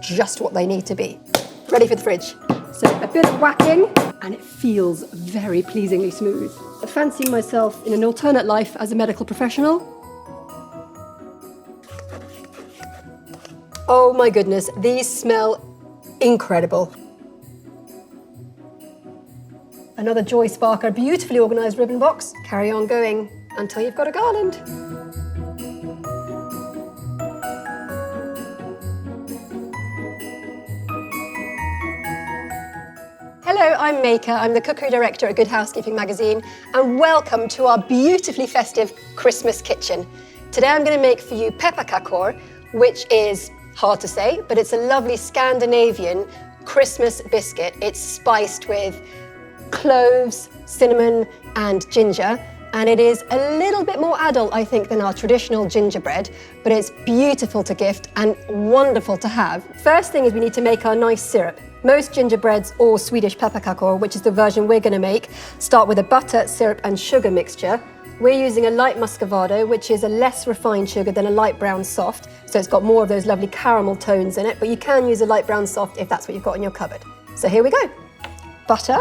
just what they need to be. Ready for the fridge. So a bit of whacking, and it feels very pleasingly smooth. I fancy myself in an alternate life as a medical professional. Oh my goodness, these smell incredible. Another Joy Sparker, beautifully organised ribbon box. Carry on going until you've got a garland. Hello, I'm Maker. I'm the cookery director at Good Housekeeping magazine, and welcome to our beautifully festive Christmas kitchen. Today I'm going to make for you Pepparkakor, which is hard to say, but it's a lovely Scandinavian Christmas biscuit. It's spiced with cloves, cinnamon, and ginger, and it is a little bit more adult, I think, than our traditional gingerbread, but it's beautiful to gift and wonderful to have. First thing is we need to make our nice syrup. Most gingerbreads or Swedish pepparkakor, which is the version we're going to make, start with a butter, syrup and sugar mixture. We're using a light muscovado, which is a less refined sugar than a light brown soft, so it's got more of those lovely caramel tones in it, but you can use a light brown soft if that's what you've got in your cupboard. So here we go. Butter,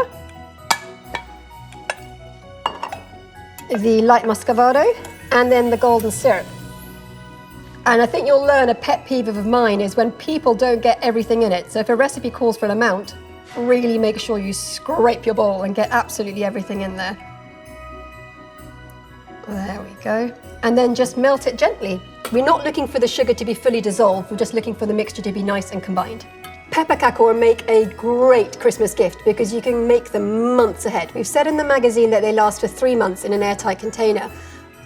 the light muscovado, and then the golden syrup. And I think you'll learn a pet peeve of mine is when people don't get everything in it. So if a recipe calls for an amount, really make sure you scrape your bowl and get absolutely everything in there. There we go. And then just melt it gently. We're not looking for the sugar to be fully dissolved, we're just looking for the mixture to be nice and combined. Pepparkakor make a great Christmas gift because you can make them months ahead. We've said in the magazine that they last for 3 months in an airtight container,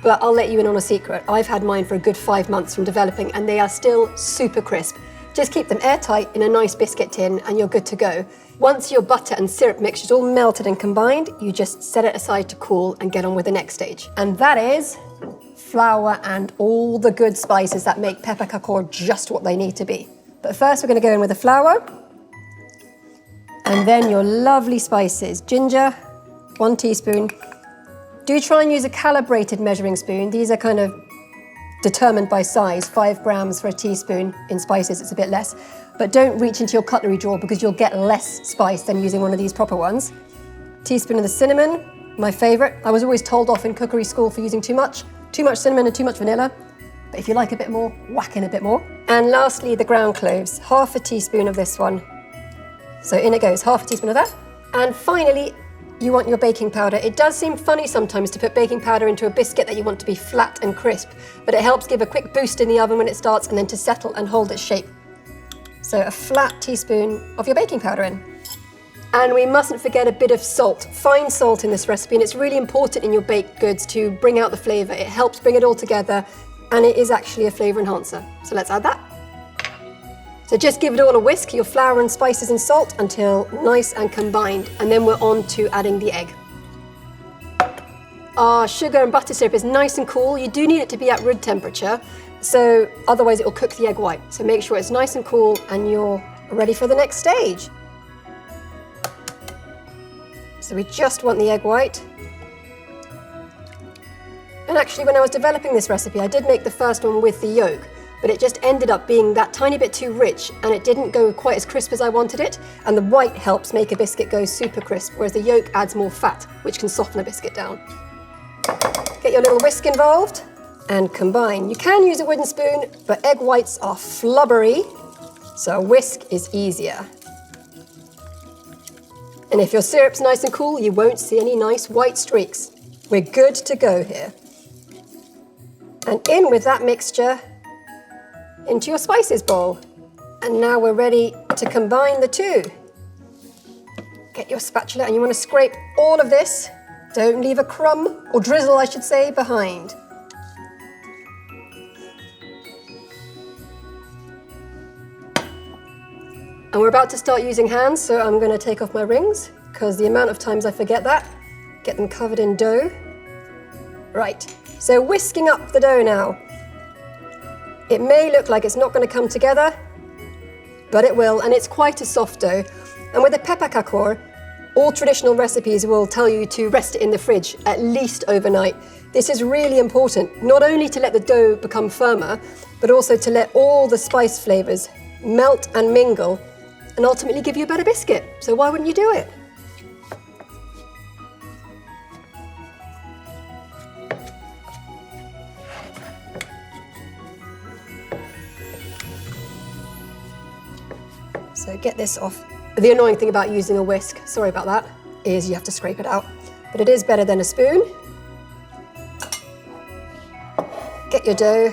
but I'll let you in on a secret. I've had mine for a good 5 months from developing and they are still super crisp. Just keep them airtight in a nice biscuit tin and you're good to go. Once your butter and syrup mixture is all melted and combined, you just set it aside to cool and get on with the next stage. And that is flour and all the good spices that make Pepparkakor just what they need to be. But first we're going to go in with the flour and then your lovely spices. Ginger, 1 teaspoon. Do try and use a calibrated measuring spoon. These are kind of determined by size, 5 grams for a teaspoon. In spices, it's a bit less. But don't reach into your cutlery drawer because you'll get less spice than using one of these proper ones. Teaspoon of the cinnamon, my favorite. I was always told off in cookery school for using too much cinnamon and too much vanilla. But if you like a bit more, whack in a bit more. And lastly, the ground cloves, half a teaspoon of this one. So in it goes, half a teaspoon of that. And finally, you want your baking powder. It does seem funny sometimes to put baking powder into a biscuit that you want to be flat and crisp, but it helps give a quick boost in the oven when it starts and then to settle and hold its shape. So a flat teaspoon of your baking powder in. And we mustn't forget a bit of salt, fine salt in this recipe, and it's really important in your baked goods to bring out the flavour. It helps bring it all together, and it is actually a flavour enhancer. So let's add that. So just give it all a whisk, your flour and spices and salt, until nice and combined. And then we're on to adding the egg. Our sugar and butter syrup is nice and cool. You do need it to be at room temperature, so otherwise it will cook the egg white. So make sure it's nice and cool and you're ready for the next stage. So we just want the egg white. And actually when I was developing this recipe, I did make the first one with the yolk, but it just ended up being that tiny bit too rich and it didn't go quite as crisp as I wanted it. And the white helps make a biscuit go super crisp, whereas the yolk adds more fat, which can soften a biscuit down. Get your little whisk involved and combine. You can use a wooden spoon, but egg whites are flubbery, so a whisk is easier. And if your syrup's nice and cool, you won't see any nice white streaks. We're good to go here. And in with that mixture, into your spices bowl. And now we're ready to combine the two. Get your spatula and you want to scrape all of this. Don't leave a crumb, or drizzle I should say, behind. And we're about to start using hands, so I'm going to take off my rings, because the amount of times I forget that. Get them covered in dough. Right, so whisking up the dough now. It may look like it's not going to come together, but it will, and it's quite a soft dough. And with the Pepparkakor, all traditional recipes will tell you to rest it in the fridge at least overnight. This is really important, not only to let the dough become firmer, but also to let all the spice flavours melt and mingle and ultimately give you a better biscuit. So why wouldn't you do it? So get this off. The annoying thing about using a whisk, sorry about that, is you have to scrape it out. But it is better than a spoon. Get your dough.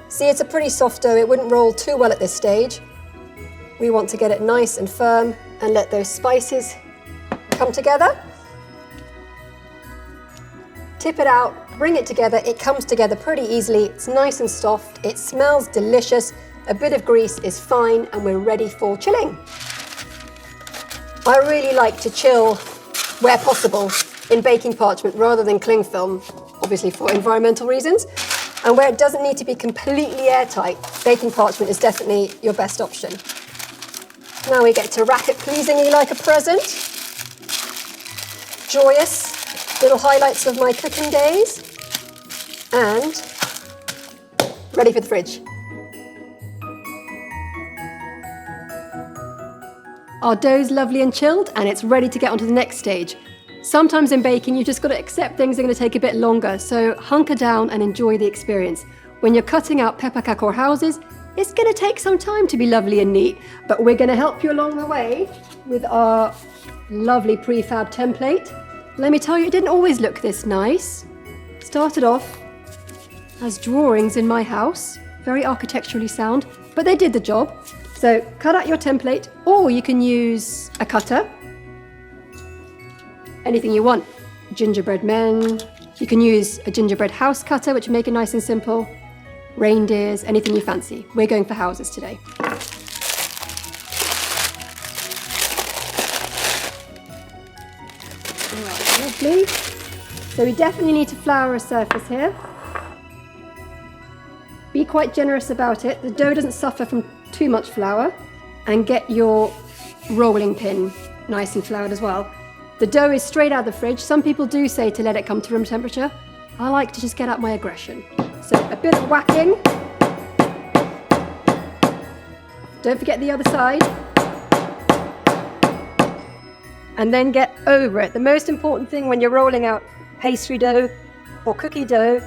See, it's a pretty soft dough. It wouldn't roll too well at this stage. We want to get it nice and firm and let those spices come together. Tip it out, bring it together. It comes together pretty easily. It's nice and soft. It smells delicious. A bit of grease is fine, and we're ready for chilling. I really like to chill, where possible, in baking parchment rather than cling film, obviously for environmental reasons. And where it doesn't need to be completely airtight, baking parchment is definitely your best option. Now we get to wrap it pleasingly like a present. Joyous little highlights of my cooking days. And ready for the fridge. Our dough's lovely and chilled, and it's ready to get onto the next stage. Sometimes in baking, you've just got to accept things are going to take a bit longer, so hunker down and enjoy the experience. When you're cutting out Pepparkakor houses, it's going to take some time to be lovely and neat, but we're going to help you along the way with our lovely prefab template. Let me tell you, it didn't always look this nice. Started off as drawings in my house, very architecturally sound, but they did the job. So cut out your template, or you can use a cutter. Anything you want. Gingerbread men. You can use a gingerbread house cutter, which will make it nice and simple. Reindeers, anything you fancy. We're going for houses today. Right, lovely. So we definitely need to flour a surface here. Be quite generous about it. The dough doesn't suffer from too much flour, and get your rolling pin nice and floured as well. The dough is straight out of the fridge. Some people do say to let it come to room temperature. I like to just get out my aggression. So a bit of whacking. Don't forget the other side. And then get over it. The most important thing when you're rolling out pastry dough or cookie dough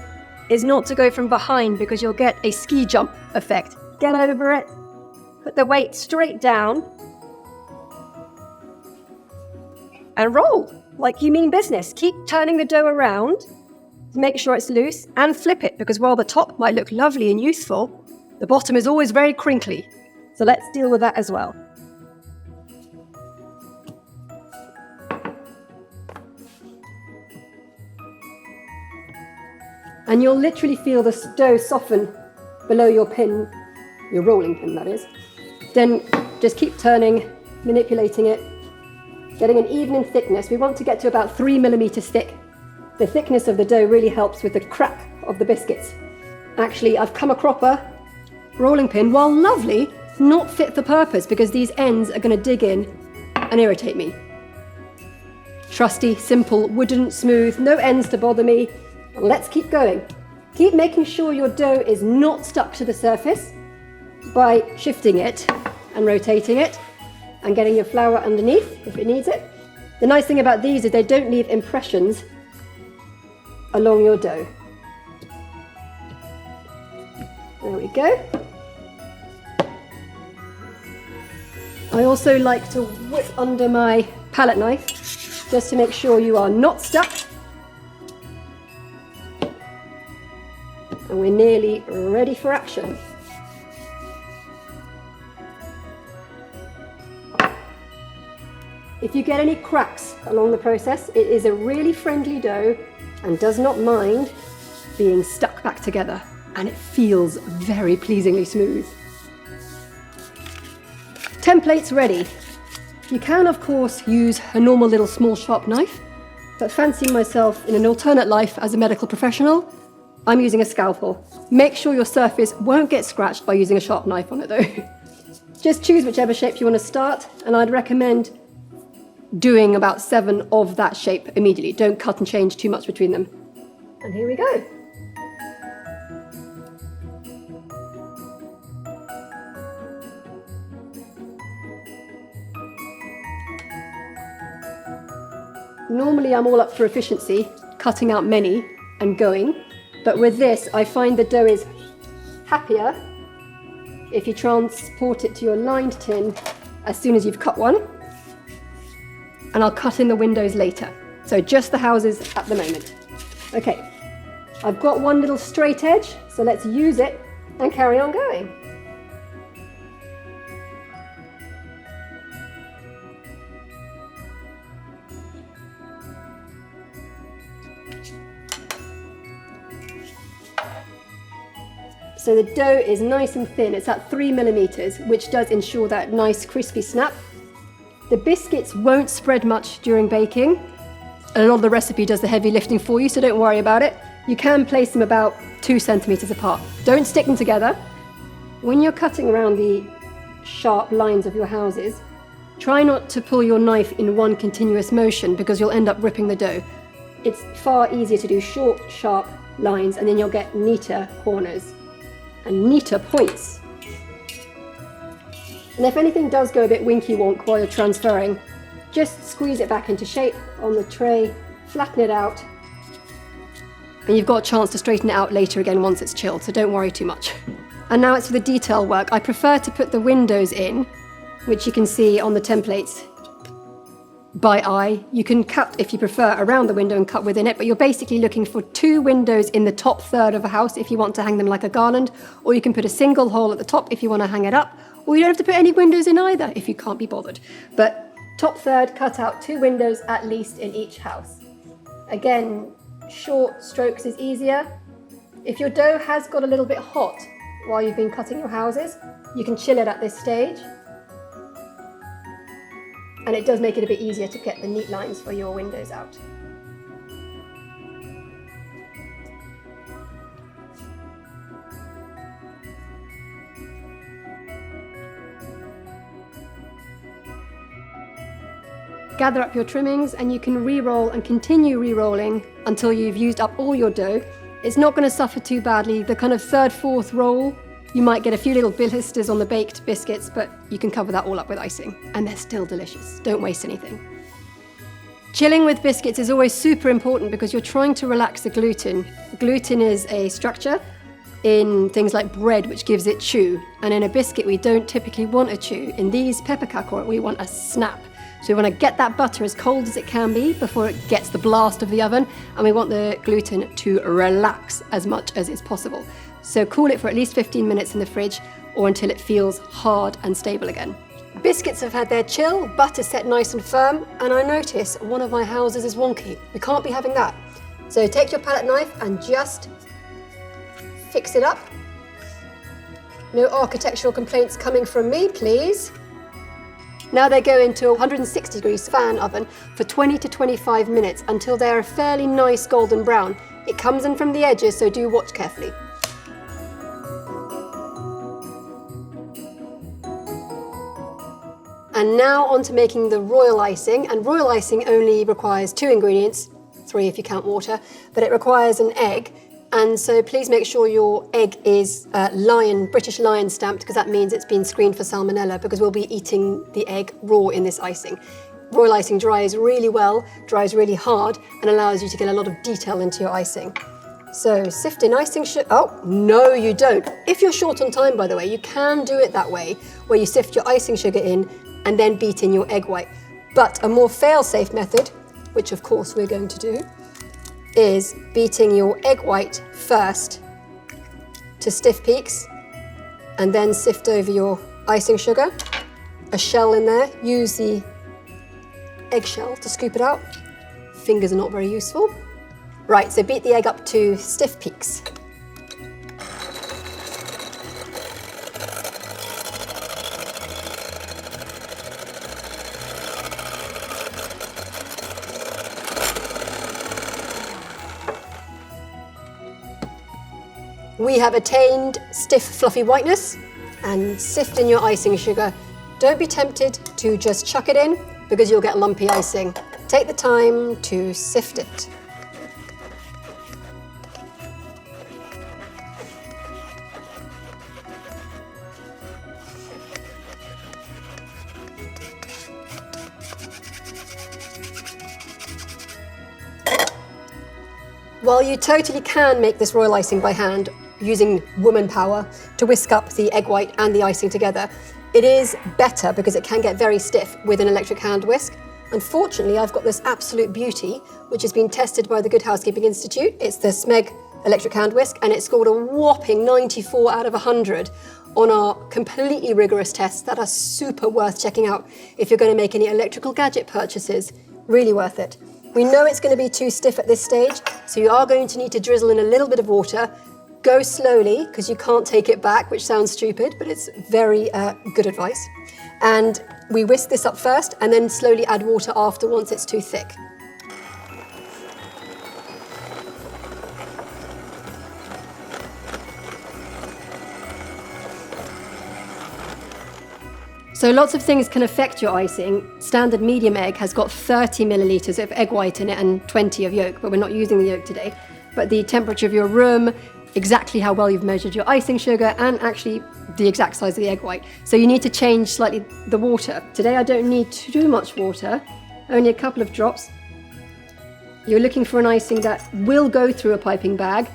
is not to go from behind, because you'll get a ski jump effect. Get over it. Put the weight straight down and roll like you mean business. Keep turning the dough around to make sure it's loose, and flip it, because while the top might look lovely and youthful, the bottom is always very crinkly. So let's deal with that as well. And you'll literally feel the dough soften below your pin, your rolling pin that is. Then just keep turning, manipulating it, getting an even thickness. We want to get to about 3 millimeters thick. The thickness of the dough really helps with the crack of the biscuits. Actually, I've come a cropper rolling pin, while lovely, not fit for purpose, because these ends are going to dig in and irritate me. Trusty, simple, wooden, smooth, no ends to bother me. Let's keep going. Keep making sure your dough is not stuck to the surface by shifting it and rotating it and getting your flour underneath if it needs it. The nice thing about these is they don't leave impressions along your dough. There we go. I also like to whip under my palette knife just to make sure you are not stuck. And we're nearly ready for action. If you get any cracks along the process, it is a really friendly dough and does not mind being stuck back together, and it feels very pleasingly smooth. Template's ready. You can, of course, use a normal little small sharp knife, but fancying myself in an alternate life as a medical professional, I'm using a scalpel. Make sure your surface won't get scratched by using a sharp knife on it though. Just choose whichever shape you want to start, and I'd recommend doing about 7 of that shape immediately. Don't cut and change too much between them. And here we go. Normally I'm all up for efficiency, cutting out many and going, but with this I find the dough is happier if you transport it to your lined tin as soon as you've cut one, and I'll cut in the windows later. So just the houses at the moment. Okay, I've got one little straight edge, so let's use it and carry on going. So the dough is nice and thin, it's at 3 millimeters, which does ensure that nice crispy snap. The biscuits won't spread much during baking. A lot of the recipe does the heavy lifting for you, so don't worry about it. You can place them about 2 centimeters apart. Don't stick them together. When you're cutting around the sharp lines of your houses, try not to pull your knife in one continuous motion because you'll end up ripping the dough. It's far easier to do short, sharp lines, and then you'll get neater corners and neater points. And if anything does go a bit winky-wonk while you're transferring, just squeeze it back into shape on the tray, flatten it out, and you've got a chance to straighten it out later again once it's chilled, so don't worry too much. And now it's for the detail work. I prefer to put the windows in, which you can see on the templates, by eye. You can cut, if you prefer, around the window and cut within it, but you're basically looking for 2 windows in the top third of a house if you want to hang them like a garland, or you can put a single hole at the top if you want to hang it up, or you don't have to put any windows in either if you can't be bothered. But top third, cut out 2 windows at least in each house. Again, short strokes is easier. If your dough has got a little bit hot while you've been cutting your houses, you can chill it at this stage. And it does make it a bit easier to get the neat lines for your windows out. Gather up your trimmings and you can re-roll and continue re-rolling until you've used up all your dough. It's not going to suffer too badly. The kind of 3rd, 4th roll, you might get a few little blisters on the baked biscuits, but you can cover that all up with icing. And they're still delicious. Don't waste anything. Chilling with biscuits is always super important because you're trying to relax the gluten. Gluten is a structure in things like bread which gives it chew. And in a biscuit we don't typically want a chew. In these Pepparkakor we want a snap. So we want to get that butter as cold as it can be before it gets the blast of the oven, and we want the gluten to relax as much as is possible. So cool it for at least 15 minutes in the fridge or until it feels hard and stable again. Biscuits have had their chill, butter set nice and firm, and I notice one of my houses is wonky. We can't be having that. So take your palette knife and just fix it up. No architectural complaints coming from me, please. Now they go into a 160 degrees fan oven for 20 to 25 minutes until they're a fairly nice golden brown. It comes in from the edges, so do watch carefully. And now on to making the royal icing, and royal icing only requires 2 ingredients, 3 if you count water, but it requires an egg. And so please make sure your egg is British Lion stamped, because that means it's been screened for salmonella, because we'll be eating the egg raw in this icing. Royal icing dries really well, dries really hard, and allows you to get a lot of detail into your icing. So sift in icing sugar. Oh, no you don't. If you're short on time, by the way, you can do it that way, where you sift your icing sugar in and then beat in your egg white. But a more fail-safe method, which of course we're going to do, is beating your egg white first to stiff peaks and then sift over your icing sugar. A shell in there, use the eggshell to scoop it out. Fingers are not very useful. Right, so beat the egg up to stiff peaks. We have attained stiff, fluffy whiteness, and sift in your icing sugar. Don't be tempted to just chuck it in because you'll get lumpy icing. Take the time to sift it. While you totally can make this royal icing by hand using woman power to whisk up the egg white and the icing together, it is better because it can get very stiff with an electric hand whisk. Unfortunately, I've got this absolute beauty, which has been tested by the Good Housekeeping Institute. It's the Smeg electric hand whisk, and it scored a whopping 94 out of 100 on our completely rigorous tests that are super worth checking out if you're going to make any electrical gadget purchases. Really worth it. We know it's going to be too stiff at this stage, so you are going to need to drizzle in a little bit of water. Go slowly, because you can't take it back, which sounds stupid, but it's very good advice. And we whisk this up first, and then slowly add water after once it's too thick. So lots of things can affect your icing. Standard medium egg has got 30 millilitres of egg white in it and 20 of yolk, but we're not using the yolk today. But the temperature of your room, exactly how well you've measured your icing sugar, and actually the exact size of the egg white. So you need to change slightly the water. Today I don't need too much water, only a couple of drops. You're looking for an icing that will go through a piping bag,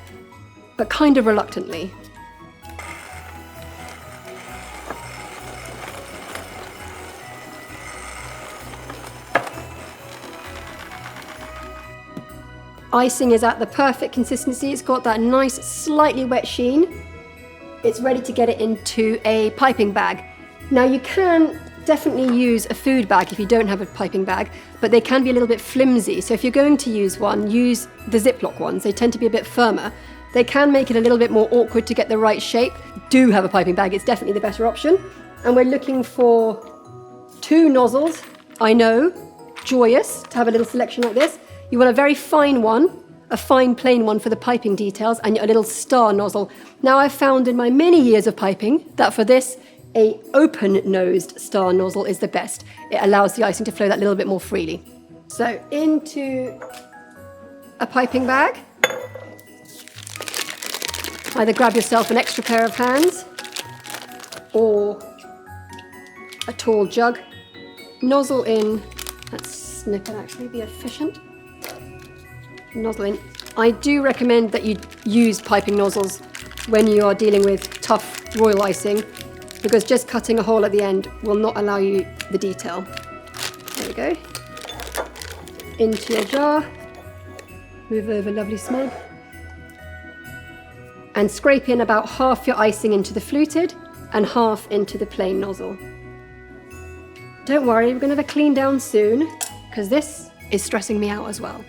but kind of reluctantly. Icing is at the perfect consistency. It's got that nice, slightly wet sheen. It's ready to get it into a piping bag. Now you can definitely use a food bag if you don't have a piping bag, but they can be a little bit flimsy. So if you're going to use one, use the Ziploc ones. They tend to be a bit firmer. They can make it a little bit more awkward to get the right shape. Do have a piping bag, it's definitely the better option. And we're looking for 2 nozzles. I know, joyous to have a little selection like this. You want a very fine one, a fine plain one for the piping details, and a little star nozzle. Now I've found in my many years of piping that for this, a open-nosed star nozzle is the best. It allows the icing to flow that little bit more freely. So into a piping bag. Either grab yourself an extra pair of hands or a tall jug. Nozzle in. That snip will actually be efficient. Nozzle in. I do recommend that you use piping nozzles when you are dealing with tough royal icing, because just cutting a hole at the end will not allow you the detail. There we go. Into your jar. Move over lovely Smeg. And scrape in about half your icing into the fluted and half into the plain nozzle. Don't worry, we're going to have a clean down soon, because this is stressing me out as well.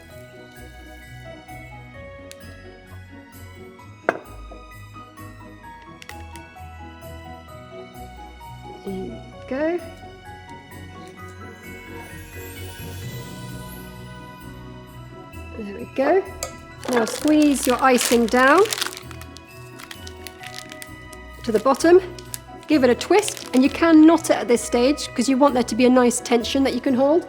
Go. There we go. Now squeeze your icing down to the bottom. Give it a twist, and you can knot it at this stage because you want there to be a nice tension that you can hold.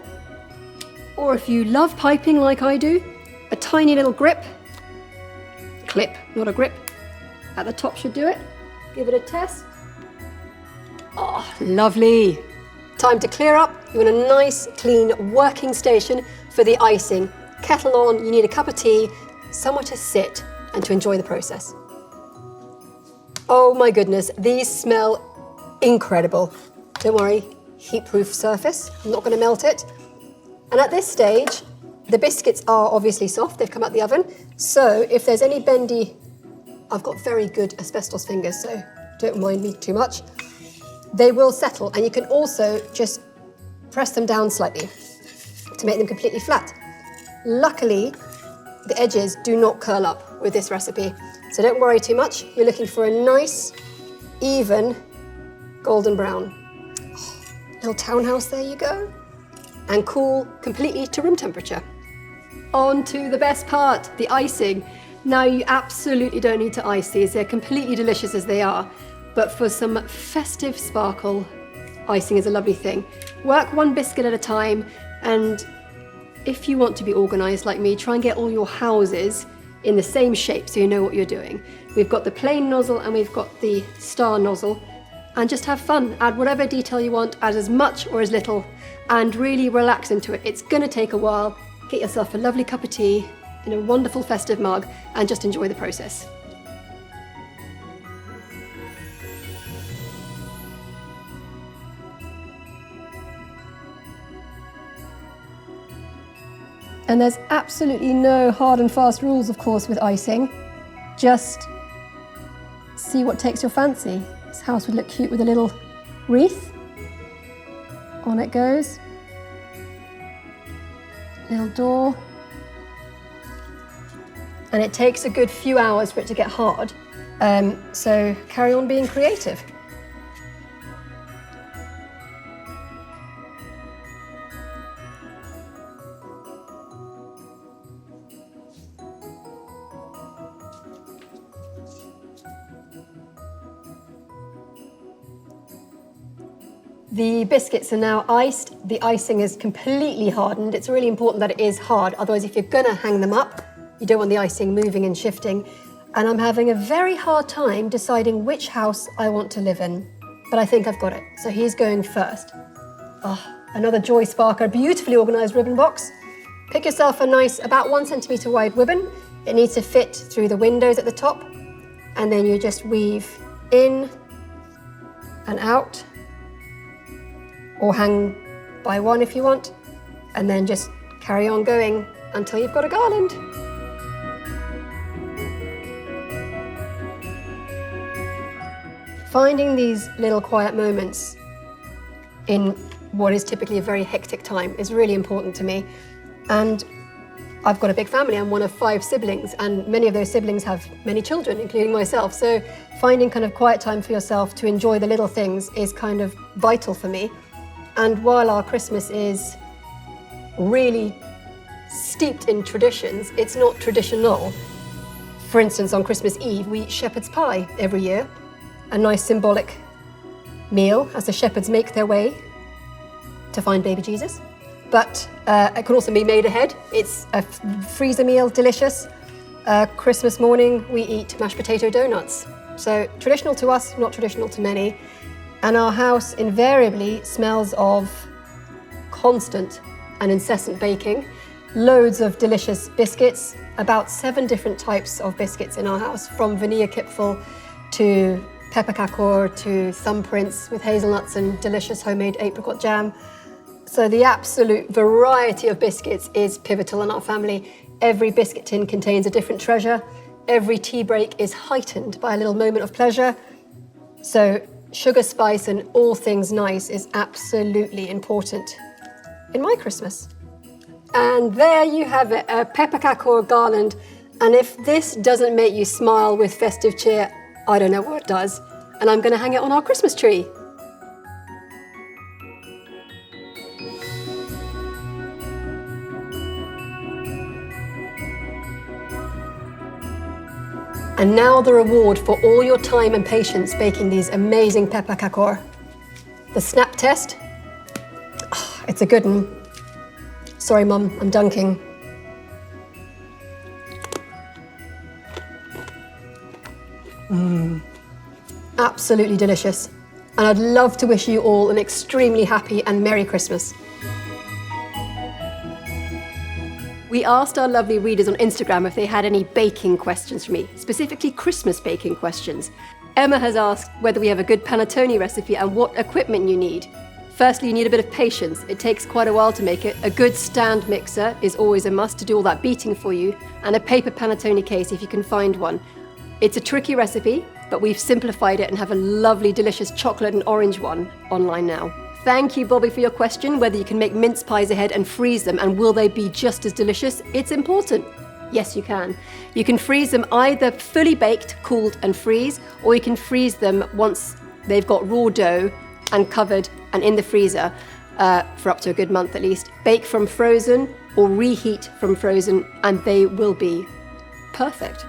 Or if you love piping like I do, a tiny little grip. Clip, not a grip. At the top should do it. Give it a test. Oh, lovely. Time to clear up. You want a nice, clean working station for the icing. Kettle on, you need a cup of tea, somewhere to sit and to enjoy the process. Oh my goodness, these smell incredible. Don't worry, heat-proof surface. I'm not going to melt it. And at this stage, the biscuits are obviously soft. They've come out the oven. So if there's any bendy, I've got very good asbestos fingers, so don't mind me too much. They will settle, and you can also just press them down slightly to make them completely flat. Luckily, the edges do not curl up with this recipe, so don't worry too much. You're looking for a nice, even golden brown. Oh, little townhouse, there you go. And cool completely to room temperature. On to the best part, the icing. Now you absolutely don't need to ice these. They're completely delicious as they are. But for some festive sparkle, icing is a lovely thing. Work one biscuit at a time, and if you want to be organised like me, try and get all your houses in the same shape so you know what you're doing. We've got the plain nozzle and we've got the star nozzle, and just have fun. Add whatever detail you want, add as much or as little, and really relax into it. It's going to take a while. Get yourself a lovely cup of tea in a wonderful festive mug and just enjoy the process. And there's absolutely no hard and fast rules, of course, with icing. Just see what takes your fancy. This house would look cute with a little wreath. On it goes. Little door. And it takes a good few hours for it to get hard. So carry on being creative. The biscuits are now iced. The icing is completely hardened. It's really important that it is hard. Otherwise, if you're gonna hang them up, you don't want the icing moving and shifting. And I'm having a very hard time deciding which house I want to live in. But I think I've got it. So he's going first. Oh, another Joy Sparker, beautifully organized ribbon box. Pick yourself a nice, about 1 centimeter wide ribbon. It needs to fit through the windows at the top. And then you just weave in and out, or hang by one if you want, and then just carry on going until you've got a garland. Finding these little quiet moments in what is typically a very hectic time is really important to me. And I've got a big family. I'm one of 5 siblings, and many of those siblings have many children, including myself. So finding kind of quiet time for yourself to enjoy the little things is kind of vital for me. And while our Christmas is really steeped in traditions, it's not traditional. For instance, on Christmas Eve, we eat shepherd's pie every year, a nice symbolic meal as the shepherds make their way to find baby Jesus. But it can also be made ahead. It's a freezer meal, delicious. Christmas morning, we eat mashed potato donuts. So traditional to us, not traditional to many. And our house invariably smells of constant and incessant baking. Loads of delicious biscuits, about 7 different types of biscuits in our house, from vanilla kipfel to Pepparkakor to thumbprints with hazelnuts and delicious homemade apricot jam. So the absolute variety of biscuits is pivotal in our family. Every biscuit tin contains a different treasure. Every tea break is heightened by a little moment of pleasure. So sugar, spice, and all things nice is absolutely important in my Christmas. And there you have it, a Pepparkakor garland. And if this doesn't make you smile with festive cheer, I don't know what does. And I'm going to hang it on our Christmas tree. And now the reward for all your time and patience baking these amazing Pepparkakor. The snap test. Oh, it's a good one. Sorry, Mum, I'm dunking. Absolutely delicious. And I'd love to wish you all an extremely happy and Merry Christmas. We asked our lovely readers on Instagram if they had any baking questions for me, specifically Christmas baking questions. Emma has asked whether we have a good panettone recipe and what equipment you need. Firstly, you need a bit of patience. It takes quite a while to make it. A good stand mixer is always a must to do all that beating for you, and a paper panettone case if you can find one. It's a tricky recipe, but we've simplified it and have a lovely, delicious chocolate and orange one online now. Thank you, Bobby, for your question, whether you can make mince pies ahead and freeze them, and will they be just as delicious? It's important. Yes, you can. You can freeze them either fully baked, cooled and freeze, or you can freeze them once they've got raw dough and covered and in the freezer for up to a good month at least. Bake from frozen or reheat from frozen, and they will be perfect.